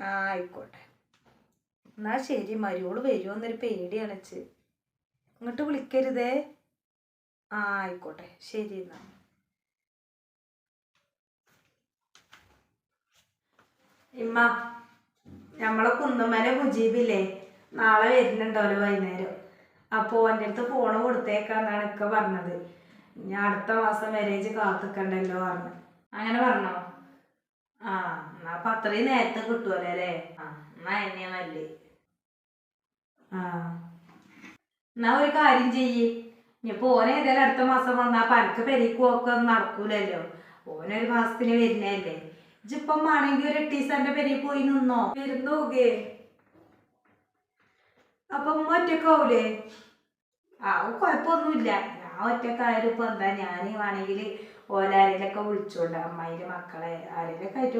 ആ ആയിക്കോട്ടെ. എന്നാ ശരി, മരുവോള് വരുമോന്നൊരു പേടിയാണ്. ഇങ്ങോട്ട് വിളിക്കരുതേ. ആ ആയിക്കോട്ടെ, ശരി. എന്നാ ഇമ്മ, നമ്മളെ കുന്നുമല മുജീബില്ലേ നാളെ വരുന്നുണ്ടല്ലോ വൈകുന്നേരം. അപ്പോൾ എൻ്റെ അടുത്ത് ഫോണ് കൊടുത്തേക്കാന്നാണ് ഇക്ക പറഞ്ഞത്. ഞാൻ അടുത്ത മാസം വരേജ് കാത്തിക്കണ്ടല്ലോ പറഞ്ഞു. അങ്ങനെ പറഞ്ഞോ? ആ എന്നാ അപ്പം അത്രയും നേരത്തെ കിട്ടുമല്ലോ അല്ലേ? ആ എന്നാ എന്നെയാ നല്ലേ. ആ എന്നാ ഒരു കാര്യം ചെയ്യ്. ഇനിയിപ്പോൾ ഓനെ ഏതായാലും അടുത്ത മാസം വന്നാൽ പനക്ക് പെരീക്ക് പോക്കൊന്നും നടക്കൂലല്ലോ. ഓനൊരു മാസത്തിന് വരുന്നതല്ലേ. ഇജിപ്പം ആണെങ്കിൽ ഒരു 8 ദിവസം എൻ്റെ പെരീ പോയി നിന്നോ. വരുന്നു പോകേ. അപ്പം ഉമ്മ ഒറ്റക്കാവൂലേ? ആ കുഴപ്പമൊന്നുമില്ല. ഞാൻ ഒറ്റക്കായാലും ഇപ്പം എന്താ, ഞാൻ വേണമെങ്കിൽ ഓലാരെങ്കിലൊക്കെ വിളിച്ചോണ്ട് അമ്മായിൻ്റെ മക്കളെ ആരെങ്കിലൊക്കെ ആയിട്ട്